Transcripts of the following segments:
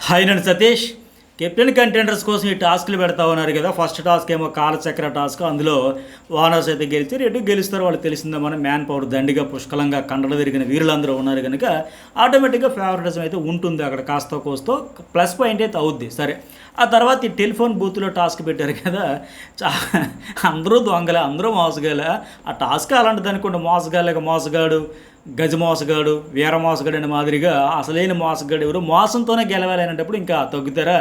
Hi నేను Satish. Captain contenders కోసం ఈ టాస్క్లు పెడతా ఉన్నారు కదా. ఫస్ట్ టాస్క్ ఏమో కాలచక్ర టాస్క్. అందులో వానర్స్ అయితే గెలిచి ఎటు గెలుస్తారో వాళ్ళు తెలిసిందే. మనం మ్యాన్ పవర్ దండిగా పుష్కలంగా కండలు తిరిగిన వీరులందరూ ఉన్నారు కనుక ఆటోమేటిక్గా ఫేవరెటిజం అయితే ఉంటుంది అక్కడ. కాస్త కోస్తో ప్లస్ పాయింట్ అయితే అవుద్ది. సరే, ఆ తర్వాత ఈ టెలిఫోన్ బూత్లో టాస్క్ పెట్టారు కదా. చా అందరూ దొంగలే, అందరూ మోసగాలే. ఆ టాస్క్ అలాంటిది అనుకోండి. మోసగాడు, గజ మోసగాడు, వీర మోసగాడు అనే మాదిరిగా అసలైన మోసగాడు ఎవరు, మోసంతోనే గెలవాలనేటప్పుడు ఇంకా తగ్గుతారా?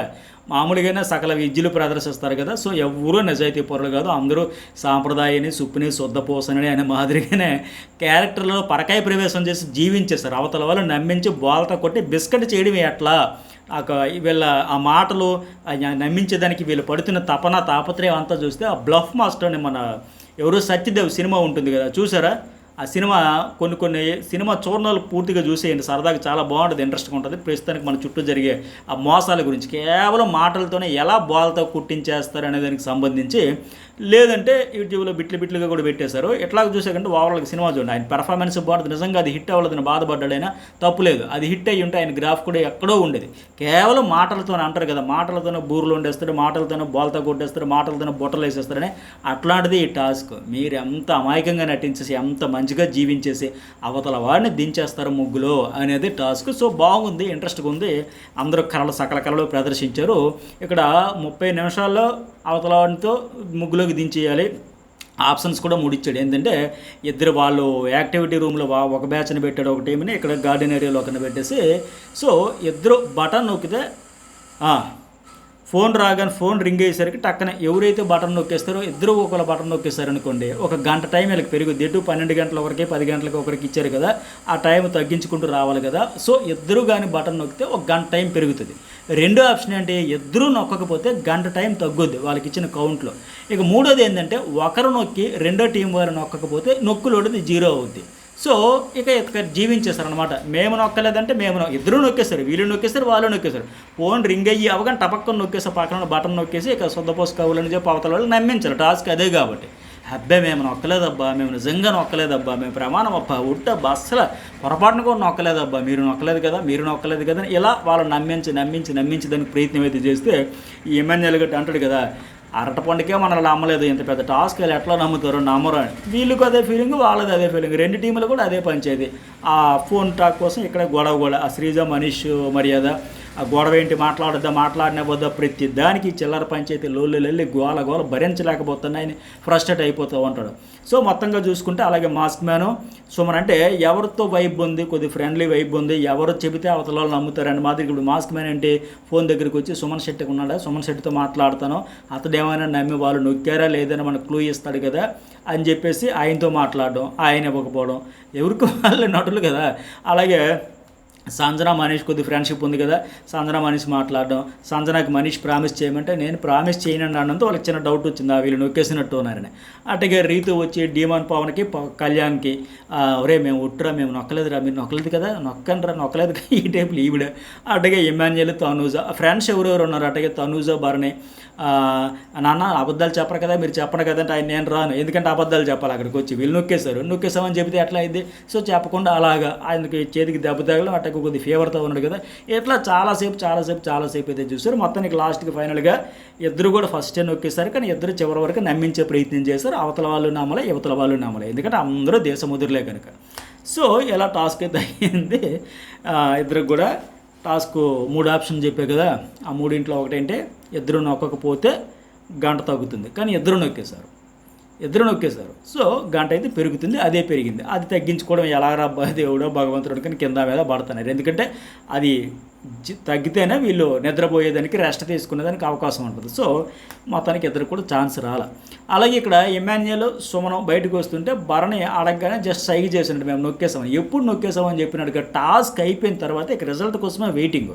మామూలుగానే సకల విద్యలు ప్రదర్శిస్తారు కదా. సో ఎవరూ నిజాయితీ పరులు కాదు. అందరూ సాంప్రదాయాన్ని సుప్పుని శుద్ధపోసనని అనే మాదిరిగానే క్యారెక్టర్లో పరకాయ ప్రవేశం చేసి జీవించేస్తారు. అవతల వాళ్ళు నమ్మించి బోల్తా కొట్టి బిస్కెట్ చేయడం ఎట్లా. వీళ్ళ ఆ మాటలు నమ్మించేదానికి వీళ్ళు పడుతున్న తాపత్రయం అంతా చూస్తే ఆ బ్లఫ్ మాస్టర్ అని మన ఎవరు సత్యదేవ్ సినిమా ఉంటుంది కదా, చూసారా? ఆ సినిమా కొన్ని సినిమా చూర్ణాలు పూర్తిగా చూసేయండి, సరదాగా చాలా బాగుంటుంది, ఇంట్రెస్ట్గా ఉంటుంది. ప్రస్తుతానికి మన చుట్టూ జరిగే ఆ మోసాల గురించి కేవలం మాటలతోనే ఎలా బాల్తో కుట్టించేస్తారు అనే దానికి సంబంధించి. లేదంటే యూట్యూబ్లో బిట్లుగా కూడా పెట్టేశారు. ఎట్లా చూసాకంటే ఓవరాల్గా సినిమా చూడండి. ఆయన పెర్ఫార్మెన్స్ బాగుంటుంది, నిజంగా అది హిట్ అవ్వలేదని బాధపడ్డాడైనా తప్పులేదు. అది హిట్ అయ్యి ఉంటే ఆయన గ్రాఫ్ కూడా ఎక్కడో ఉండేది. కేవలం మాటలతోనే అంటారు కదా, మాటలతోనే బూర్లు వండేస్తాడు, మాటలతోనే బాల్తో కొట్టేస్తాడు, మాటలతోనే బొట్టలు వేసేస్తాడని. అట్లాంటిది ఈ టాస్క్. మీరు ఎంత అమాయకంగా నటించేసి ఎంత మంచిగా జీవించేసి అవతల వాడిని దించేస్తారు ముగ్గులో అనేది టాస్క్. సో బాగుంది, ఇంట్రెస్ట్గా ఉంది. అందరూ సకల కళలు ప్రదర్శించారు. ఇక్కడ 30 నిమిషాల్లో అవతల వాడితో ముగ్గులోకి దించేయాలి. ఆప్షన్స్ కూడా మూడిచ్చాడు. ఏంటంటే ఇద్దరు వాళ్ళు యాక్టివిటీ రూమ్లో ఒక బ్యాచ్ని పెట్టాడు, ఒక టీంని ఇక్కడ గార్డెన్ ఏరియాలో ఒకరిని పెట్టేసి. సో ఇద్దరు బటన్ నొక్కితే ఫోన్ రాగానే ఫోన్ రింగ్ అయ్యేసరికి టక్కన ఎవరైతే బటన్ నొక్కేస్తారో ఇద్దరు ఒకళ్ళ బటన్ నొక్కేస్తారనుకోండి, ఒక గంట టైం వీళ్ళకి పెరుగుద్ది. ఎటు 12 గంటల ఒకరికి 10 గంటలకు ఒకరికి ఇచ్చారు కదా, ఆ టైం తగ్గించుకుంటూ రావాలి కదా. సో ఇద్దరు కానీ బటన్ నొక్కితే ఒక గంట టైం పెరుగుతుంది. రెండో ఆప్షన్ ఏంటి, ఇద్దరూ నొక్కకపోతే గంట టైం తగ్గుద్ది వాళ్ళకి ఇచ్చిన కౌంట్లో. ఇక మూడోది ఏంటంటే ఒకరు నొక్కి రెండో టీం వారు నొక్కకపోతే నొక్కులోడిది 0 అవుద్ది. సో ఇక జీవించేస్తారు అనమాట. మేము నొక్కలేదంటే ఇద్దరూ నొక్కేస్తారు, వీళ్ళు నొక్కేస్తారు, వాళ్ళు నొక్కేస్తారు. ఫోన్ రింగ్ అయ్యి అవగానే టపక్కను నొక్కేస్తారు, పక్కన బటన్ నొక్కేసి ఇక శుద్ధపోసు కవులని చెప్పి అవతల వాళ్ళు నమ్మించాలి. టాస్క్ అదే కాబట్టి. అబ్బాయి మేము నొక్కలేదబ్బా, మేము నిజంగా నొక్కలేదబ్బా, మేము ప్రమాణం అబ్బా, ఉట్టబ్బా, అస్సలు పొరపాటును కూడా నొక్కలేదబ్బా, మీరు నొక్కలేదు కదా ఇలా వాళ్ళు నమ్మించి దానికి ప్రయత్నం అయితే చేస్తే ఈ ఎమ్మెల్యేలు గట్టి అంటాడు కదా, అరటపండుకే మనల్ని నమ్మలేదు, ఇంత పెద్ద టాస్క్ వీళ్ళు ఎట్లా నమ్ముతారు, నమ్మరు అని. వీళ్ళకి అదే ఫీలింగ్, వాళ్ళది అదే ఫీలింగ్. రెండు టీములు కూడా అదే పంచేది. ఆ ఫోన్ టాక్ కోసం ఇక్కడ గొడవ. ఆ శ్రీజ మనీష్ మర్యాద ఆ గొడవ ఏంటి, మాట్లాడిన వద్దా, ప్రతి దానికి చిల్లర పంచాయతీ లొల్లి గోల భరించలేకపోతున్నాయని ఫ్రస్ట్రేట్ అయిపోతూ ఉంటాడు. సో మొత్తంగా చూసుకుంటే అలాగే మాస్క్ మ్యాను సుమన్ అంటే ఎవరితో వైబ్ ఉంది, కొద్ది ఫ్రెండ్లీ వైబ్ ఉంది, ఎవరు చెబితే అవతల వాళ్ళు నమ్ముతారని మాదిరి. ఇప్పుడు మాస్క్ మ్యాన్ అంటే ఫోన్ దగ్గరికి వచ్చి సుమన్ శెట్టికి ఉన్నాడా, సుమన్ శెట్టితో మాట్లాడతాను, అతడు ఏమైనా నమ్మి వాళ్ళు నొక్కారా లేదని మనకు క్లూ ఇస్తాడు కదా అని చెప్పేసి ఆయనతో మాట్లాడడం, ఆయన ఇవ్వకపోవడం, ఎవరికి వాళ్ళు నటులు కదా. అలాగే సంజన మనీష్ కొద్ది ఫ్రెండ్షిప్ ఉంది కదా, సంజన మనీష్ మాట్లాడడం, సంజనకి మనీష్ ప్రామిస్ చేయమంటే నేను ప్రామిస్ చేయనండి అన్నంత వాళ్ళకి చిన్న డౌట్ వచ్చింది, వీళ్ళు నొక్కేసినట్టు ఉన్నారని. అటుగా రీతు వచ్చి డీమాన్ పవన్కి కళ్యాణ్కి ఒరే మేము మేము నొక్కలేదురా, మీరు నొక్కలేదు కదా, నొక్కలేదు ఈ టైపులు ఈవిడ. అటుగా ఇమాన్యుయల్, తనూజ ఫ్రెండ్స్ ఎవరెవరు ఉన్నారు. అటుగా తనూజ భరణి, నాన్న అబద్ధాలు చెప్పరు కదా, మీరు చెప్పను కదంటే ఆయన నేను రాను, ఎందుకంటే అబద్ధాలు చెప్పాలి అక్కడికి వచ్చి. వీళ్ళు నొక్కేసామని చెబితే ఎట్లా అయింది. సో చెప్పకుండా అలాగా ఆయనకి చేతికి దెబ్బ తగలం, అట్టకు కొద్ది ఫీవర్తో ఉన్నాడు కదా. ఇట్లా చాలాసేపు అయితే చూసారు. మొత్తానికి లాస్ట్కి ఫైనల్గా ఇద్దరు కూడా ఫస్ట్ నొక్కేశారు, కానీ ఇద్దరు చివరి వరకు నమ్మించే ప్రయత్నం చేశారు. అవతల వాళ్ళు నమ్మలే, యువతల వాళ్ళు నమ్మలే, ఎందుకంటే అందరూ దేశముద్రులే కనుక. సో ఇలా టాస్క్ అయితే అయ్యింది. ఇద్దరికి కూడా టాస్క్ 3 ఆప్షన్ చెప్పే కదా, ఆ మూడింట్లో ఒకటంటే ఇద్దరు నొక్కకపోతే గంట తగ్గుతుంది, కానీ ఇద్దరు నొక్కేశారు. సో గంట అయితే పెరుగుతుంది, అదే పెరిగింది. అది తగ్గించుకోవడం ఎలా రబ్బా దేవుడో భగవంతుడు కానీ కింద మీద పడుతున్నారు. ఎందుకంటే అది తగ్గితేనే వీళ్ళు నిద్రపోయేదానికి రెస్ట్ తీసుకునేదానికి అవకాశం ఉంటుంది. సో మొత్తానికి ఇద్దరు కూడా ఛాన్స్ రాల. అలాగే ఇక్కడ ఇమాన్యుయల్ సుమనం బయటకు వస్తుంటే భరణి అడగగానే జస్ట్ సైగ చేసినట్టు మేము నొక్కేసామని. ఎప్పుడు నొక్కేసామని చెప్పినట్టుగా టాస్క్ అయిపోయిన తర్వాత ఇక రిజల్ట్ కోసమే వెయిటింగ్.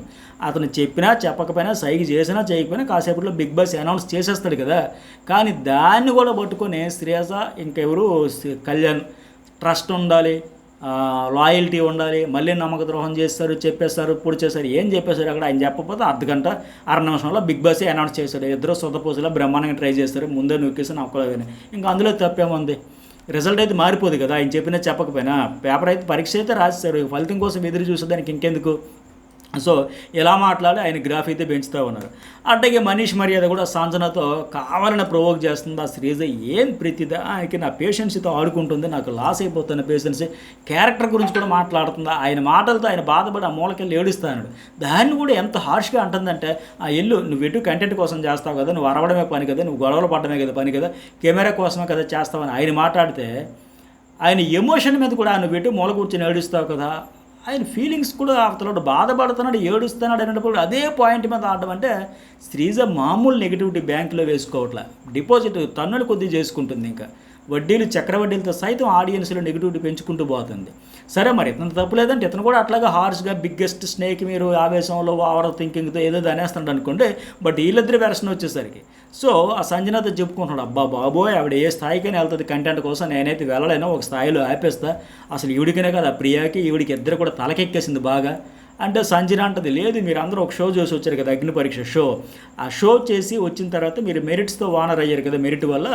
అతను చెప్పినా చెప్పకపోయినా, సైగ చేసినా చేయకపోయినా కాసేపట్లో బిగ్ బాస్ అనౌన్స్ చేసేస్తాడు కదా. కానీ దాన్ని కూడా పట్టుకొని శ్రేయస ఇంకెవరు కళ్యాణ్ ట్రస్ట్ ఉండాలి, లాయల్టీ ఉండాలి, మళ్ళీ నమ్మక ద్రోహం చేస్తారు, చెప్పేస్తారు, పొడి చేస్తారు, ఏం చెప్పేశారు అక్కడ. ఆయన చెప్పకపోతే అర్ధగంట 6 నిమిషంలో బిగ్ బాసే అనౌన్స్ చేశాడు. ఇద్దరు సొంతపోసులో బ్రహ్మాండంగా ట్రై చేస్తారు, ముందే నొక్కేసి నొక్కలేదని. ఇంకా అందులో తప్పేముంది, రిజల్ట్ అయితే మారిపోదు కదా. ఆయన చెప్పినా చెప్పకపోయినా పేపర్ అయితే పరీక్ష అయితే రాస్తారు, ఫలితం కోసం ఎదురు చూసేదానికి ఇంకెందుకు. సో ఇలా మాట్లాడి ఆయన గ్రాఫ్ అయితే పెంచుతూ ఉన్నారు. అట్లాగే మనీష్ మర్యాద కూడా సంజనతో కావాలని ప్రొవోక్ చేస్తుంది. ఆ శ్రీజ ఏం ప్రతిదా ఆయనకి నా పేషెన్స్తో ఆడుకుంటుంది, నాకు లాస్ అయిపోతున్న పేషెన్స్, క్యారెక్టర్ గురించి కూడా మాట్లాడుతుంది. ఆయన మాటలతో ఆయన బాధపడి ఆ మూలకెళ్ళి ఏడుస్తాడు. దాన్ని కూడా ఎంత హార్ష్గా అంటుందంటే, ఆ ఎల్లు నువ్వు ఎటు కంటెంట్ కోసం చేస్తావు కదా, నువ్వు అరవడమే పని కదా, నువ్వు గొడవలు పడడమే కదా పని కదా, కెమెరా కోసమే కదా చేస్తావని ఆయన మాట్లాడితే, ఆయన ఎమోషన్ మీద కూడా నువ్వు ఎటు మూల కూర్చొని ఏడుస్తావు కదా, ఆయన ఫీలింగ్స్ కూడా అవతల బాధపడుతున్నాడు, ఏడుస్తున్నాడు అనేటప్పుడు అదే పాయింట్ మీద ఆడడం అంటే శ్రీజ మామూలు నెగిటివిటీ బ్యాంకులో వేసుకోవట్లే, డిపాజిట్ తన్నులు కొద్దిగా చేసుకుంటుంది, ఇంకా వడ్డీలు చక్రవడ్డీలతో సైతం ఆడియన్స్లో నెగిటివిటీ పెంచుకుంటూ పోతుంది. సరే మరి ఇతను తప్పు లేదంటే ఇతను కూడా అట్లాగా హార్ష్గా బిగ్గెస్ట్ స్నేక్ మీరు ఆవేశంలో ఓవర్ థింకింగ్తో ఏదో అనేస్తున్నాడు అనుకోండి. బట్ వీళ్ళిద్దరి వెర్షన్ వచ్చేసరికి సో ఆ సంజనతో చెప్పుకుంటున్నాడు, అబ్బా బాబోయ్ ఆవిడ ఏ స్థాయికైనా వెళ్తుంది కంటెంట్ కోసం, నేనైతే వెళ్ళలేను, ఒక స్థాయిలో ఆపేస్తా, అసలు ఈవిడికనే కదా ప్రియాకి ఈవిడికి ఇద్దరు కూడా తలకెక్కేసింది బాగా అంటే సంజన అంటది, లేదు మీరు అందరూ ఒక షో చేసి వచ్చారు కదా, అగ్ని పరీక్ష షో, ఆ షో చేసి వచ్చిన తర్వాత మీరు మెరిట్స్తో వానర్ అయ్యారు కదా, మెరిట్ వల్ల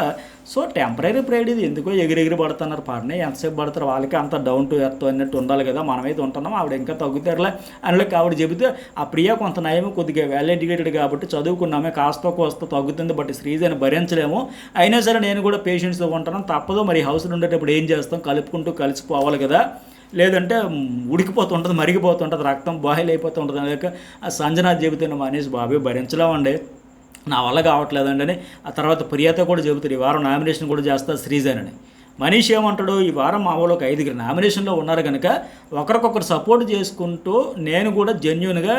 సో టెంపరీ ప్రైడ్ ఇది, ఎందుకో ఎగిరెగిరి పడుతున్నారు, పాడినే ఎంతసేపు పడతారు, వాళ్ళకి అంత డౌన్ టు ఎర్త్ అన్నట్టు ఉండాలి కదా, మనమైతే ఉంటున్నాం, ఆవిడ ఇంకా తగ్గుతారులే అందులోకి ఆవిడ చెబితే, ఆ ప్రియ కొంత నయము కొద్దిగా వెల్ ఎడ్యుకేటెడ్ కాబట్టి చదువుకున్నామే, కాస్త కోస్త తగ్గుతుంది, బట్ శ్రీజని భరించలేము, అయినా సరే నేను కూడా పేషెంట్స్తో ఉంటాను, తప్పదు మరి హౌస్లో ఉండేటప్పుడు ఏం చేస్తాం, కలుపుకుంటూ కలిసిపోవాలి కదా, లేదంటే ఉడికిపోతుంటుంది, మరిగిపోతుంటుంది, రక్తం బాయిల్ అయిపోతూ ఉంటుంది అనేక ఆ సంజన చెబుతున్న మనీష్ బాబు భరించలేమండి, నా వల్ల కావట్లేదండి అని. ఆ తర్వాత ప్రియతో కూడా చెబుతారు, ఈ వారం నామినేషన్ కూడా చేస్తా శ్రీజనని. మనీష్ ఏమంటాడు, ఈ వారం మా వాళ్ళు ఒక 5 నామినేషన్లో ఉన్నారు కనుక ఒకరికొకరు సపోర్ట్ చేసుకుంటూ నేను కూడా జెన్యున్గా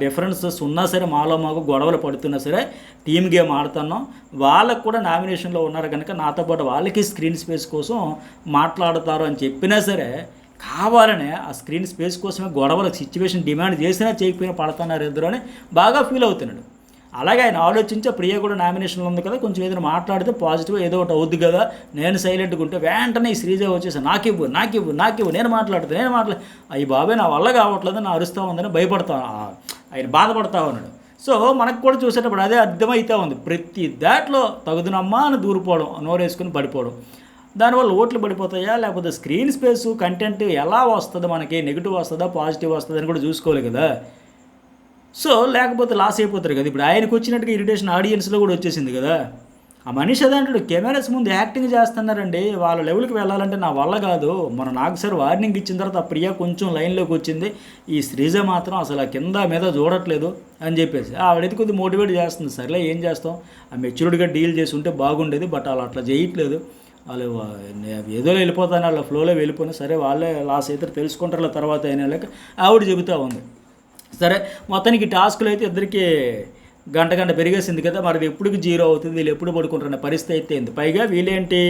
డిఫరెన్సెస్ ఉన్నా సరే మాలో మాకు గొడవలు పడుతున్నా సరే టీమ్ గేమ్ ఆడుతున్నాం, వాళ్ళకు కూడా నామినేషన్లో ఉన్నారు కనుక నాతో పాటు వాళ్ళకి స్క్రీన్ స్పేస్ కోసం మాట్లాడతారు అని చెప్పినా సరే కావాలనే ఆ స్క్రీన్ స్పేస్ కోసమే గొడవల సిచ్యువేషన్ డిమాండ్ చేసినా చేయకపోయినా పడుతున్నారు ఇద్దరు అని బాగా ఫీల్ అవుతున్నాడు. అలాగే ఆయన ఆలోచించే ప్రియ కూడా నామినేషన్లో ఉంది కదా, కొంచెం ఏదైనా మాట్లాడితే పాజిటివ్ ఏదో ఒకటి అవుద్ది కదా, నేను సైలెంట్గా ఉంటే వెంటనే ఈ శ్రీజ వచ్చేసి నాకు ఇవ్వు నేను మాట్లాడుతాను అయ్యి బాబాయ్ నా వల్ల కావట్లేదు, నా అరుస్తూ ఉందని భయపడతాను, ఆయన బాధపడతా ఉన్నాడు. సో మనకు కూడా చూసేటప్పుడు అదే అర్థమైతే ఉంది, ప్రతి దాంట్లో తగుదునమ్మా అని దూరిపోవడం, నోరేసుకుని పడిపోవడం, దానివల్ల ఓట్లు పడిపోతాయా, లేకపోతే స్క్రీన్ స్పేసు కంటెంట్ ఎలా వస్తుందో, మనకి నెగిటివ్ వస్తుందా పాజిటివ్ వస్తుందా అని కూడా చూసుకోవాలి కదా. సో లేకపోతే లాస్ అయిపోతారు కదా. ఇప్పుడు ఆయనకు వచ్చినట్టుగా ఇరిటేషన్ ఆడియన్స్లో కూడా వచ్చేసింది కదా. ఆ మనిషి అదంటాడు, కెమెరాస్ ముందు యాక్టింగ్ చేస్తున్నారండి, వాళ్ళ లెవెల్కి వెళ్ళాలంటే నా వల్ల కాదు, మన నాకు సార్ వార్నింగ్ ఇచ్చిన తర్వాత ఆ ప్రియ కొంచెం లైన్లోకి వచ్చింది, ఈ శ్రీజ మాత్రం అసలు కింద మీద చూడట్లేదు అని చెప్పేసి ఆవిడైతే కొద్దిగా మోటివేట్ చేస్తుంది. సరేలే ఏం చేస్తాం, ఆ మెచ్యూర్డ్గా డీల్ చేసి ఉంటే బాగుండేది, బట్ వాళ్ళు అట్లా చేయట్లేదు, వాళ్ళు ఏదో వెళ్ళిపోతాను వాళ్ళ ఫ్లోలో వెళ్ళిపోయినా సరే వాళ్ళే లాస్ అయితే తెలుసుకుంటారు తర్వాత అయినా లేక ఆవిడ చెబుతూ ఉంది. సరే మొత్తానికి టాస్కులు అయితే ఇద్దరికి గంట పెరిగేసింది కదా, మరి ఎప్పటికి 0 అవుతుంది, వీళ్ళు ఎప్పుడు పడుకుంటారనే పరిస్థితి అయితే ఉంది. పైగా వీళ్ళేంటి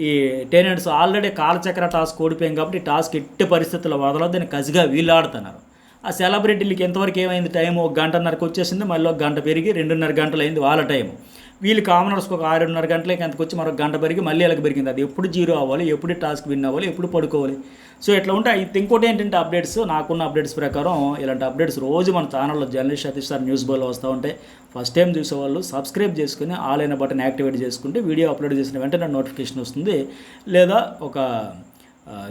ఈ టెనెంట్స్ ఆల్రెడీ కాలచక్ర టాస్క్ ఓడిపోయాం కాబట్టి టాస్క్ ఎట్టి పరిస్థితుల్లో వదలొద్దని కసిగా వీళ్ళు ఆడుతున్నారు. ఆ సెలబ్రిటీలకి ఎంతవరకు ఏమైంది టైం, 1 గంటన్నరకు వచ్చేసింది, మళ్ళీ 1 గంట పెరిగి 2.5 గంటలు అయింది వాళ్ళ టైం. వీళ్ళు కామనర్స్కి ఒక 6.5 గంటలకి ఎంతకు వచ్చి మరొక గంట పెరిగి మళ్ళీ అలాగ పెరిగింది. అది ఎప్పుడు 0 అవ్వాలి, ఎప్పుడు టాస్క్ విన్ అవ్వాలి, ఎప్పుడు పడుకోవాలి. సో ఇట్లా ఉంటే ఇంకోటి ఏంటంటే అప్డేట్స్, నాకున్న అప్డేట్స్ ప్రకారం ఇలాంటి అప్డేట్స్ రోజు మన ఛానల్లో జర్నలిస్ట్ సతీష్ సార్ న్యూస్ బోల్లో వస్తూ ఉంటాయి. ఫస్ట్ టైం చూసేవాళ్ళు సబ్స్క్రైబ్ చేసుకుని ఆల్ అయిన బటన్ యాక్టివేట్ చేసుకుంటే వీడియో అప్లోడ్ చేసిన వెంటనే నోటిఫికేషన్ వస్తుంది. లేదా ఒక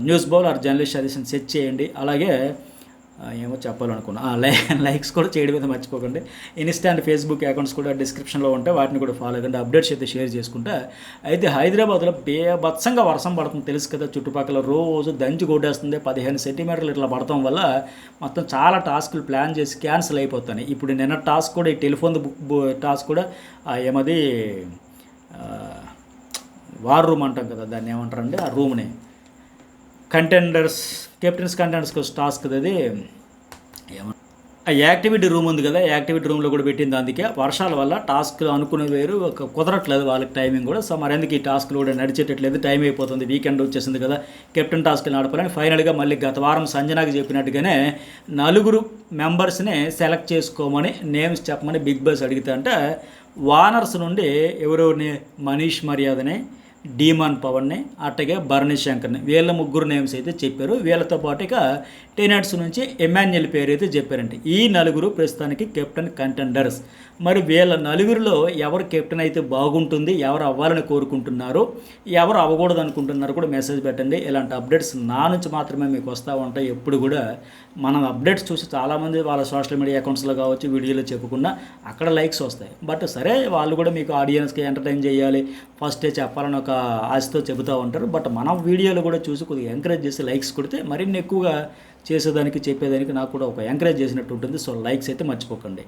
న్యూస్ బౌల్ ఆర్ జర్నలిస్ట్ సతీష్ని సెట్ చేయండి. అలాగే ఏమో చెప్పాలనుకున్నా, లైక్స్ కూడా చేయడం మీద మర్చిపోకండి. ఇన్స్టా అండ్ ఫేస్బుక్ అకౌంట్స్ కూడా డిస్క్రిప్షన్లో ఉంటాయి, వాటిని కూడా ఫాలో అవ్వండి. అప్డేట్స్ అయితే షేర్ చేసుకుంటా. అయితే హైదరాబాద్లో బేభత్సంగా వర్షం పడుతుంది తెలుసు కదా, చుట్టుపక్కల రోజు దంచి కొట్టేస్తుంది, 15 సెంటీమీటర్లు ఇట్లా పడటం వల్ల మొత్తం చాలా టాస్కులు ప్లాన్ చేసి క్యాన్సిల్ అయిపోతున్నాయి. ఇప్పుడు నిన్న టాస్క్ కూడా ఈ టెలిఫోన్ టాస్క్ కూడా ఏమది వార్ రూమ్ అంటాం కదా, దాన్ని ఏమంటారండి ఆ రూమ్ని, కెప్టెన్స్ కంటెండర్స్ టాస్క్ అది ఆ యాక్టివిటీ రూమ్ ఉంది కదా, యాక్టివిటీ రూమ్లో కూడా పెట్టింది. అందుకే వర్షాల వల్ల టాస్క్ అనుకునే వేరు కుదరట్లేదు వాళ్ళకి టైమింగ్ కూడా. సో మరి ఎందుకు ఈ టాస్క్లు కూడా నడిచేటట్లేదు, టైం అయిపోతుంది, వీకెండ్ వచ్చేసింది కదా, కెప్టెన్ టాస్క్లు నడపాలని ఫైనల్గా మళ్ళీ గత వారం సంజనాకి చెప్పినట్టుగానే 4 మెంబర్స్ని సెలెక్ట్ చేసుకోమని నేమ్స్ చెప్పమని బిగ్ బాస్ అడిగితే అంటే వానర్స్ నుండి ఎవరెవరిని మనీష్ మర్యాదని, డీమాన్ పవన్ని, అట్టగే భరణి శంకర్ని, వీళ్ళ ముగ్గురు నేమ్స్ అయితే చెప్పారు. వీళ్ళతో పాటు ఇక టెనెట్స్ నుంచి ఎమాన్యుయల్ పేరు అయితే చెప్పారంటే ఈ నలుగురు ప్రస్తుతానికి కెప్టెన్ కంటెండర్స్. మరి వీళ్ళ నలుగురిలో ఎవరు కెప్టెన్ అయితే బాగుంటుంది, ఎవరు అవ్వాలని కోరుకుంటున్నారు, ఎవరు అవ్వకూడదు అనుకుంటున్నారు కూడా మెసేజ్ పెట్టండి. ఇలాంటి అప్డేట్స్ నా నుంచి మాత్రమే మీకు వస్తూ ఉంటాయి. ఎప్పుడు కూడా మనం అప్డేట్స్ చూసి చాలామంది వాళ్ళ సోషల్ మీడియా అకౌంట్స్లో కావచ్చు, వీడియోలో చెప్పుకున్నా అక్కడ లైక్స్ వస్తాయి. బట్ సరే, వాళ్ళు కూడా మీకు ఆడియన్స్కి ఎంటర్టైన్ చేయాలి, ఫస్టే చెప్పాలని ఒక ఆశతో చెబుతూ ఉంటారు. బట్ మనం వీడియోలో కూడా చూసి కొద్దిగా ఎంకరేజ్ చేసి లైక్స్ కొడితే మరిన్ని ఎక్కువగా చేసేదానికి చెప్పేదానికి నాకు కూడా ఒక ఎంకరేజ్ చేసినట్టు ఉంటుంది. సో లైక్స్ అయితే మర్చిపోకండి.